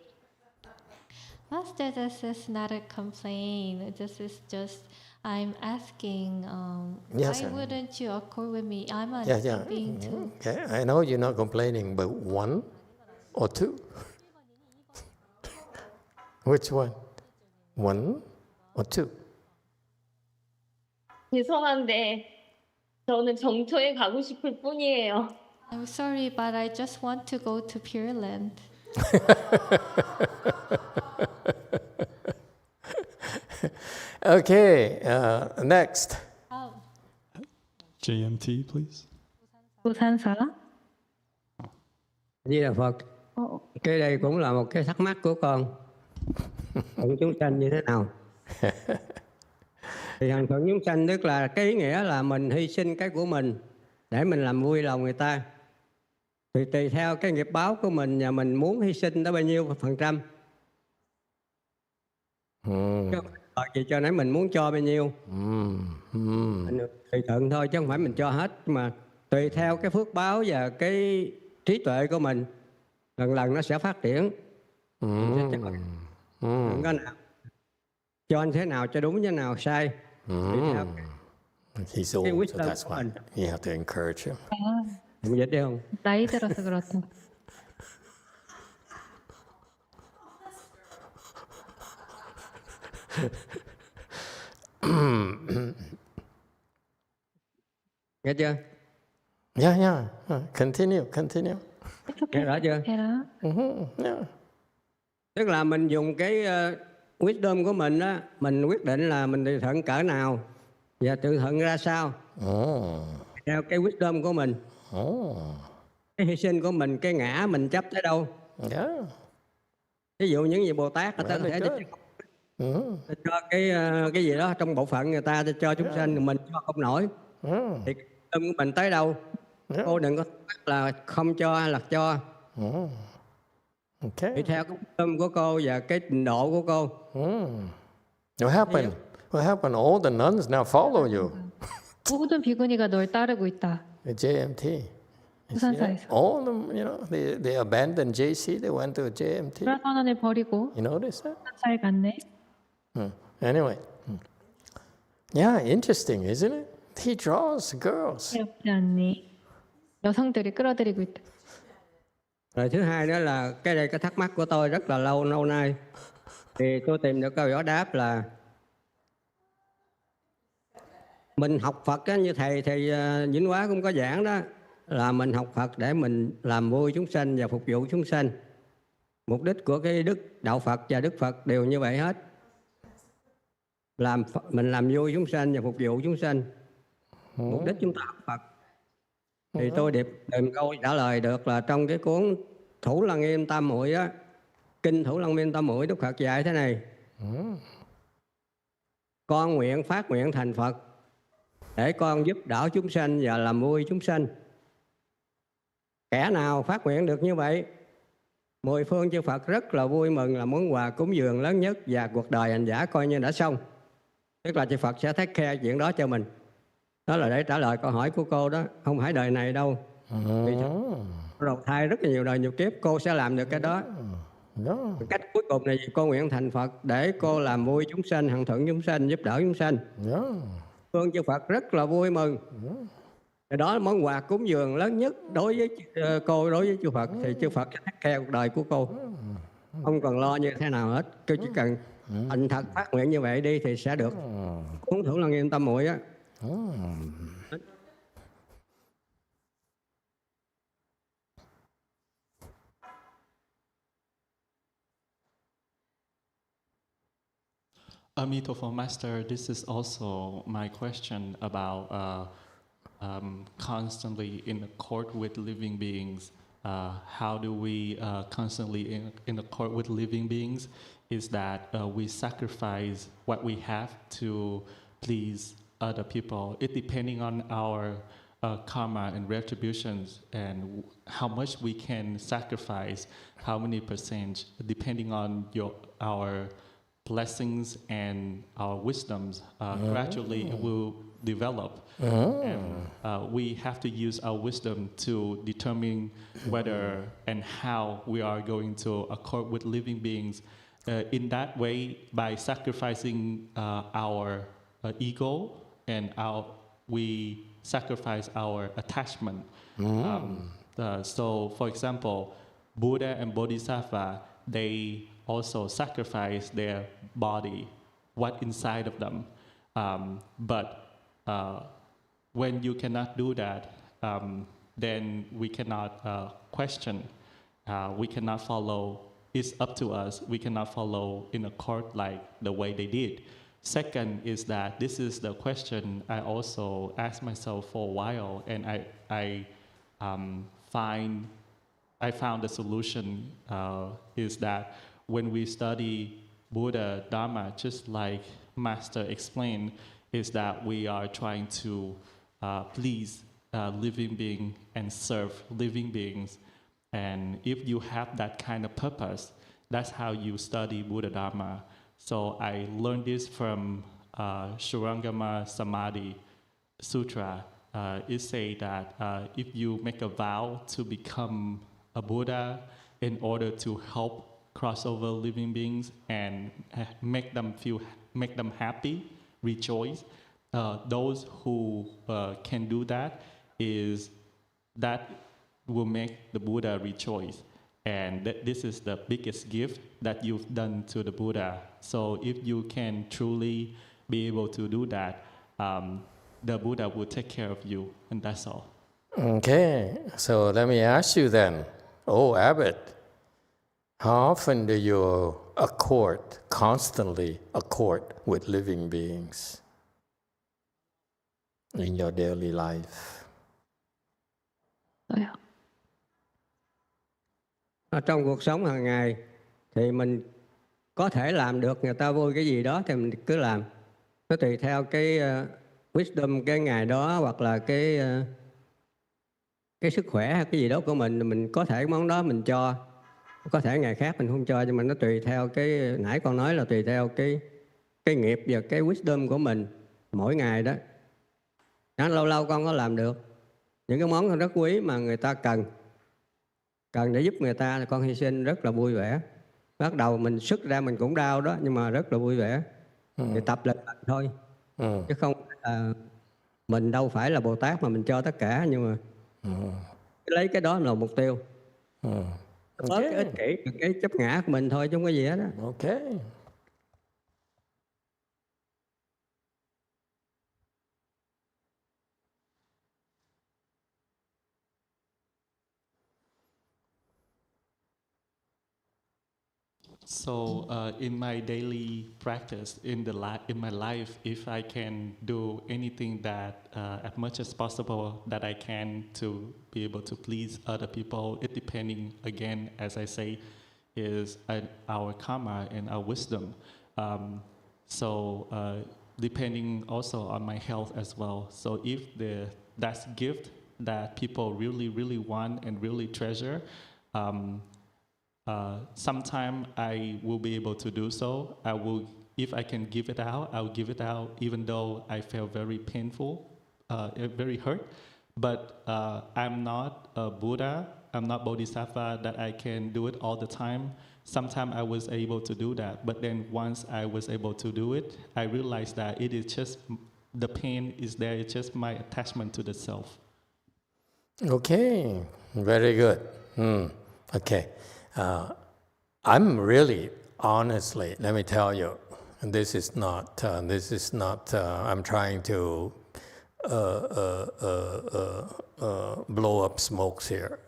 Master, this is not a complaint. This is just I'm asking. Yes, why sir. wouldn't you accord with me? I'm a Yeah. being too. Okay, I know you're not complaining, but one or two? Which one? One or two? 죄송한데 저는 정토에 가고 싶을 뿐이에요. I'm sorry, but I just want to go to Pure Land. Okay, next. JMT, please. 부산사. Di Đà Phật. Cái đây cũng là một cái thắc mắc của con. Thuận chúng sanh như thế nào? Thì hàng thuận chúng sanh tức là cái ý nghĩa là mình hy sinh cái của mình để mình làm vui lòng người ta. Thì tùy theo cái nghiệp báo của mình và mình muốn hy sinh tới bao nhiêu %. Chỉ cho nên mình muốn cho bao nhiêu. Mình tùy thuận thôi chứ không phải mình cho hết, mà tùy theo cái phước báo và cái trí tuệ của mình, lần lần nó sẽ phát triển. Đừng có nào cho anh thế nào cho đúng, thế nào sai. Tùy theo He's old, so that's why you have to encourage him. Không dịch đi không? 나이 들어서 그렇다. Nghe chưa? Yeah. Continue. Nghe rõ chưa? 해라. Yeah. Tức là mình dùng cái wisdom của mình á, mình quyết định là mình tự thuận cỡ nào và tự thuận ra sao. Theo cái wisdom của mình. Cái hy sinh của mình, cái ngã mình chấp tới đâu. Ví dụ những gì Bồ Tát người ta có thể cho cái gì đó trong bộ phận người ta cho chúng sanh, mình cho không nổi. Thì cái tâm của mình tới đâu. Cô đừng có là không cho hay là cho. Thì theo cái tâm của cô và cái trình độ của cô. What happened? All the nuns now follow you. 모든 비구니가 널 따르고 있다. The JMT. 부산사에서. All of them, they abandoned JC. They went to JMT. 불화선언을 버리고 You notice that? 부산사에 갔네. Anyway. Yeah, interesting, isn't it? He draws girls. 귀엽지 않니? 여성들이 끌어들이고 있다. Rồi thứ hai đó là cái thắc mắc của tôi rất là lâu nay. Thì tôi tìm được câu giải đáp là mình học Phật á, như thầy Vĩnh Hóa cũng có giảng đó, là mình học Phật để mình làm vui chúng sanh và phục vụ chúng sanh. Mục đích của cái đức đạo Phật và Đức Phật đều như vậy hết. Mình làm vui chúng sanh và phục vụ chúng sanh. Mục đích chúng ta học Phật. Thì tôi tìm câu trả lời được là trong cái cuốn Thủ Lăng Nghiêm Tam Muội á, kinh Thủ Lăng Nghiêm Tam Muội, Đức Phật dạy thế này: con nguyện phát nguyện thành Phật để con giúp đỡ chúng sanh và làm vui chúng sanh. Kẻ nào phát nguyện được như vậy, mười phương chư Phật rất là vui mừng, là món quà cúng dường lớn nhất, và cuộc đời hành giả coi như đã xong. Tức là chư Phật sẽ take care chuyện đó cho mình. Đó là để trả lời câu hỏi của cô đó. Không phải đời này đâu. Vì đầu thai rất là nhiều đời nhiều kiếp cô sẽ làm được cái đó. Cách cuối cùng là cô nguyện thành Phật để cô làm vui chúng sanh, hằng thuận chúng sanh, giúp đỡ chúng sanh. Phương chư Phật rất là vui mừng. Đó là món quà cúng dường lớn nhất đối với cô, đối với chư Phật. Thì chư Phật sẽ take care cuộc đời của cô. Không cần lo như thế nào hết. Cô chỉ cần thành thật phát nguyện như vậy đi thì sẽ được. Cuốn Thủ Lăng Nghiêm Tam Muội á. Amitabha Master, this is also my question about constantly in accord with living beings how do we constantly in accord with living beings, is that we sacrifice what we have to please other people. It depending on our karma and retributions and how much we can sacrifice, how many percent, depending on our blessings and our wisdoms, gradually it will develop. And we have to use our wisdom to determine whether and how we are going to accord with living beings. In that way, by sacrificing our ego and we sacrifice our attachment. So, for example, Buddha and Bodhisattva, they also sacrifice their body, what inside of them. But when you cannot do that, then we cannot question. We cannot follow. It's up to us. We cannot follow in accord like the way they did. Second is that this is the question I also asked myself for a while, and I found the solution is that when we study Buddha, Dharma, just like Master explained, is that we are trying to please living beings and serve living beings. And if you have that kind of purpose, that's how you study Buddha Dharma. So I learned this from Shurangama Samadhi Sutra. It says that if you make a vow to become a Buddha in order to help crossover living beings and make them happy, rejoice, those who can do that will make the Buddha rejoice. And this is the biggest gift that you've done to the Buddha. So if you can truly be able to do that, the Buddha will take care of you, and that's all. Okay, so let me ask you then, Abbot, how often do you constantly accord with living beings in your daily life? Trong cuộc sống hàng ngày thì mình có thể làm được người ta vui cái gì đó thì mình cứ làm. Nó tùy theo cái wisdom cái ngày đó, hoặc là cái sức khỏe hay cái gì đó của mình có thể món đó mình cho, có thể ngày khác mình không cho, nhưng mà nó tùy theo cái nãy con nói là tùy theo cái nghiệp và cái wisdom của mình mỗi ngày đó. Lâu lâu con có làm được những cái món rất quý mà người ta cần để giúp người ta, con hy sinh rất là vui vẻ. Bắt đầu mình xuất ra mình cũng đau đó, nhưng mà rất là vui vẻ. Thì tập lần thôi, chứ không mình đâu phải là Bồ Tát mà mình cho tất cả, nhưng mà lấy cái đó là mục tiêu. Bớt cái ích kỷ, cái chấp ngã của mình thôi, chứ không có gì hết đó. Okay. So in my daily practice, in my life, if I can do anything that as much as possible that I can to be able to please other people, it depending, again, as I say, is our karma and our wisdom. So depending also on my health as well. So if that's gift that people really, really want and really treasure, sometime I will be able to do so. If I can give it out, I'll give it out, even though I feel very painful, very hurt. But I'm not a Buddha, I'm not Bodhisattva that I can do it all the time. Sometimes I was able to do that, but then once I was able to do it, I realized that it is just, the pain is there, it's just my attachment to the self. Okay, very good. Okay. I'm really, honestly, let me tell you, this is not, I'm trying to blow up smokes here.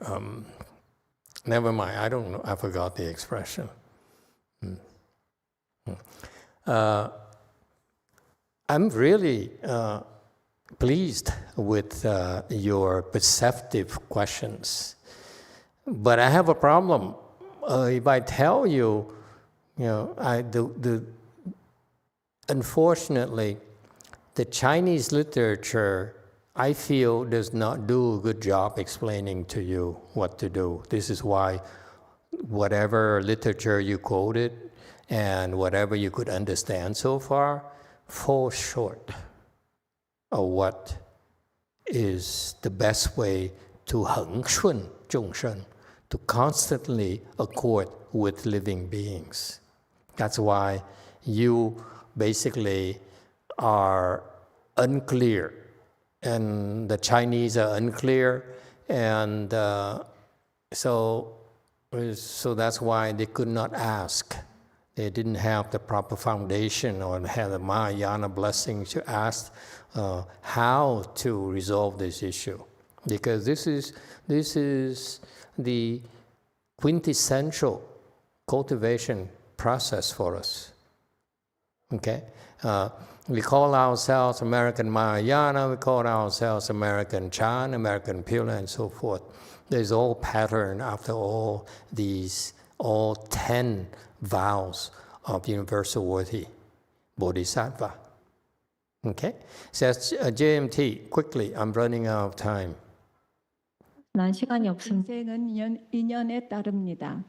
Never mind, I don't know, I forgot the expression. I'm really pleased with your perceptive questions. But I have a problem. If I tell you, unfortunately, the Chinese literature, I feel, does not do a good job explaining to you what to do. This is why whatever literature you quoted and whatever you could understand so far falls short of what is the best way to 恒顺众生, to constantly accord with living beings. That's why you basically are unclear, and the Chinese are unclear, and so that's why they could not ask. They didn't have the proper foundation or had the Mahayana blessing to ask how to resolve this issue, because this is the quintessential cultivation process for us. Okay, we call ourselves American Mahayana, we call ourselves American Chan, American Pure, and so forth. There's all pattern after all these, all 10 vows of universal worthy Bodhisattva. Okay, says JMT, quickly, I'm running out of time. 난 시간이 없습니다. 인생은 인연에 따릅니다.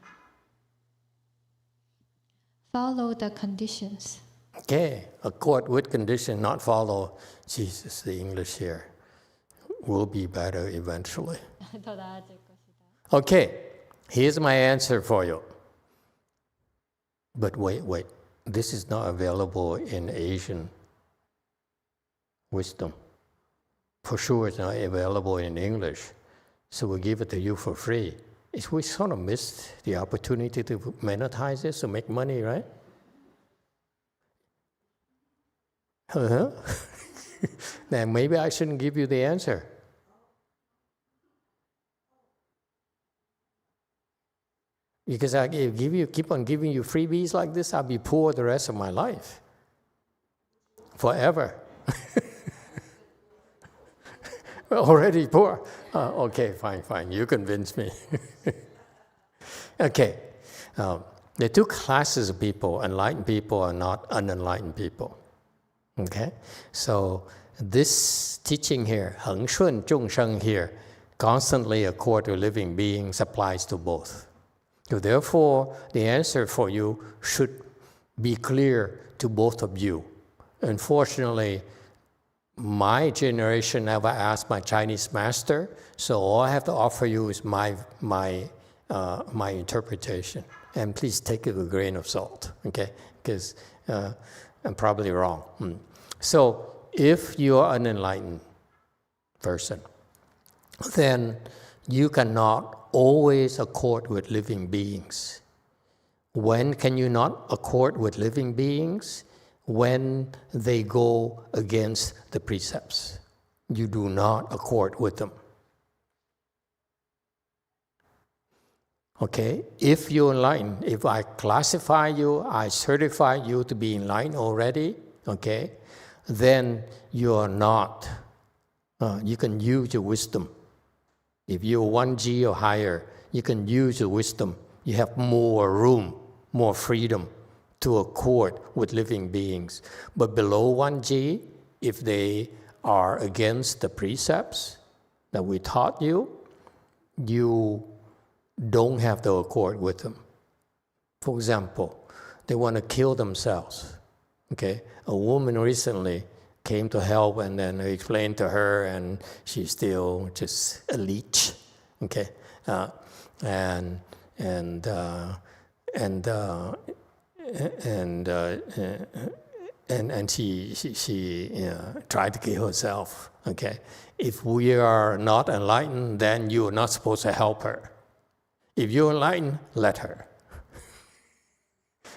Follow the conditions. Okay, accord with condition, not follow. Jesus, the English here will be better eventually. 더 나아질 것이다. Okay, here's my answer for you. But wait, this is not available in Asian wisdom. For sure it's not available in English, so we give it to you for free. We sort of missed the opportunity to monetize this, to make money, right? Then maybe I shouldn't give you the answer. Because I keep on giving you freebies like this, I'll be poor the rest of my life. Forever. Already poor. Okay, fine. You convince me. Okay. There are two classes of people, enlightened people and not unenlightened people. Okay? So this teaching here, 恒顺众生 here, constantly accord to living beings, applies to both. So therefore, the answer for you should be clear to both of you. Unfortunately, my generation never asked my Chinese master, so all I have to offer you is my interpretation. And please take it with a grain of salt, okay? Because I'm probably wrong. So if you are an enlightened person, then you cannot always accord with living beings. When can you not accord with living beings? When they go against the precepts. You do not accord with them. Okay? If you're enlightened, if I classify you, I certify you to be enlightened already, okay, then you are not. You can use your wisdom. If you're 1G or higher, you can use your wisdom. You have more room, more freedom to accord with living beings. But below 1G, if they are against the precepts that we taught you, you don't have to accord with them. For example, they want to kill themselves. Okay, a woman recently came to help, and then I explained to her, and she's still just a leech. Okay, and she tried to kill herself. Okay, if we are not enlightened, then you are not supposed to help her. If you're enlightened, let her.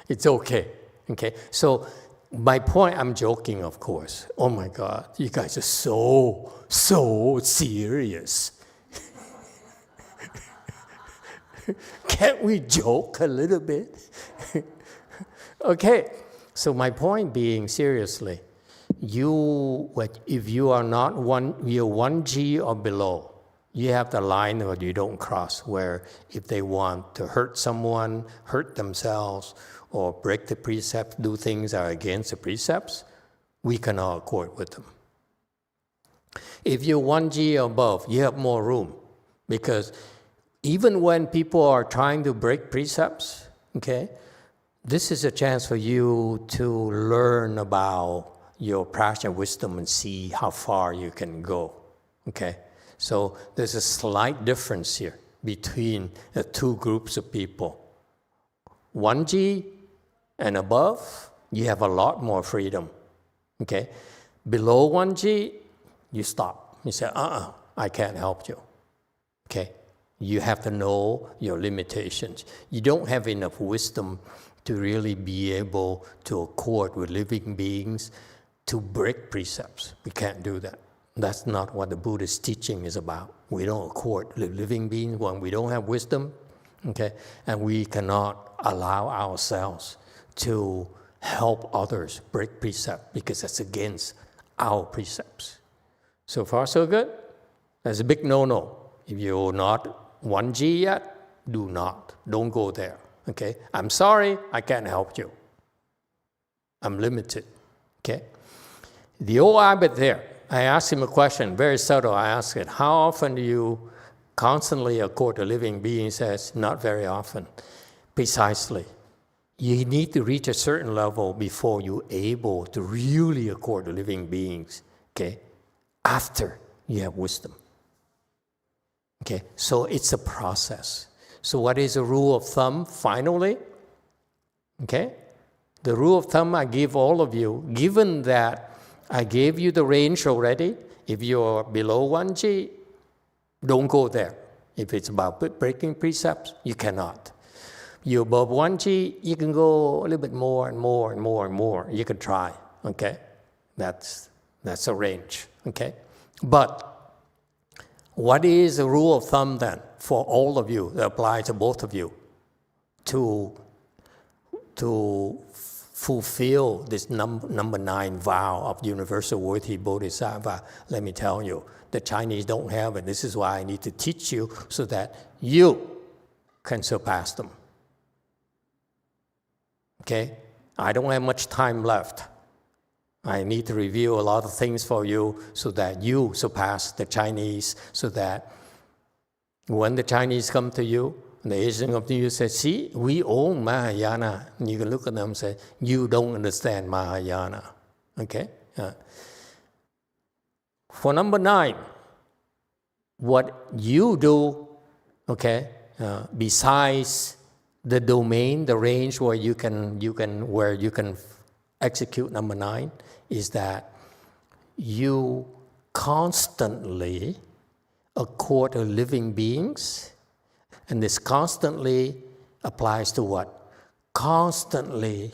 It's okay. Okay, so my point, I'm joking, of course. Oh my God, you guys are so serious. Can't we joke a little bit? Okay, so my point being, seriously, if you are not you're 1G or below, You have the line that you don't cross, where if they want to hurt someone, hurt themselves, or break the precepts, do things that are against the precepts, we cannot accord with them. If you're 1G or above, you have more room, because even when people are trying to break precepts, okay, this is a chance for you to learn about your practice and wisdom and see how far you can go, okay? So there's a slight difference here between the two groups of people. 1G and above, you have a lot more freedom, okay? Below 1G, you stop. You say, I can't help you, okay? You have to know your limitations. You don't have enough wisdom to really be able to accord with living beings to break precepts. We can't do that. That's not what the Buddhist teaching is about. We don't accord with living beings when we don't have wisdom, okay? And we cannot allow ourselves to help others break precept because that's against our precepts. So far, so good? That's a big no-no. If you're not 1G yet, don't go there, okay? I'm sorry, I can't help you. I'm limited, okay? The old abbot there, I asked him a question, very subtle. I asked it, how often do you constantly accord to living beings? He says, not very often. Precisely. You need to reach a certain level before you're able to really accord to living beings, okay? After you have wisdom. Okay, so it's a process. So what is a rule of thumb finally? Okay, the rule of thumb I give all of you, given that I gave you the range already, if you're below 1G, don't go there. If it's about breaking precepts, you cannot. You're above 1G, you can go a little bit more and more and more and more. You can try, okay? That's a range, okay? But what is the rule of thumb then for all of you that applies to both of you to fulfill this number 9 vow of universal worthy bodhisattva? Let me tell you, the Chinese don't have it. This is why I need to teach you so that you can surpass them. Okay? I don't have much time left. I need to review a lot of things for you so that you surpass the Chinese, so that when the Chinese come to you, the Asian come to you, say, see, we own Mahayana. And you can look at them and say, you don't understand Mahayana. Okay? For number 9, what you do, okay, besides the domain, the range where you can execute number 9, is that you constantly accord to living beings. And this constantly applies to what? Constantly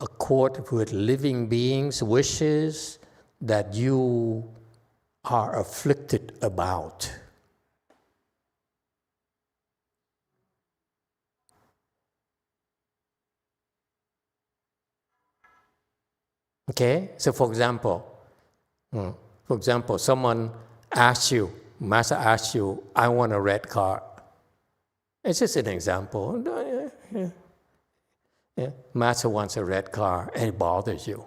accord with living beings' wishes that you are afflicted about. Okay, so for example, someone asks you, Master asks you, I want a red car. It's just an example. Yeah. Master wants a red car and it bothers you.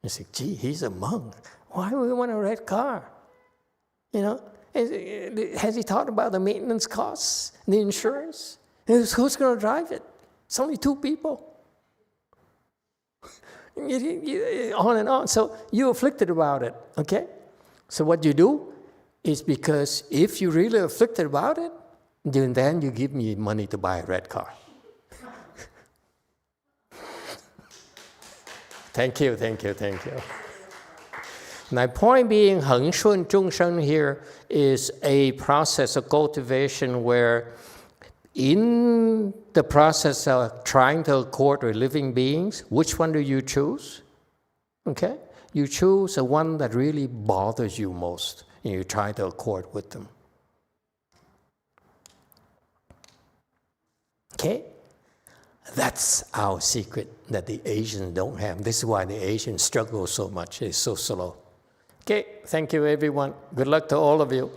You say, gee, he's a monk. Why would he want a red car? You know, has he thought about the maintenance costs, the insurance? Who's going to drive it? It's only 2 people. On and on. So you're afflicted about it, okay? So what you do is, because if you're really afflicted about it, then you give me money to buy a red car. Thank you. My point being, Heng Shun Zhong Sheng here is a process of cultivation where in the process of trying to accord with living beings, which one do you choose? Okay? You choose the one that really bothers you most, and you try to accord with them. Okay? That's our secret that the Asians don't have. This is why the Asians struggle so much. It's so slow. Okay, thank you everyone. Good luck to all of you.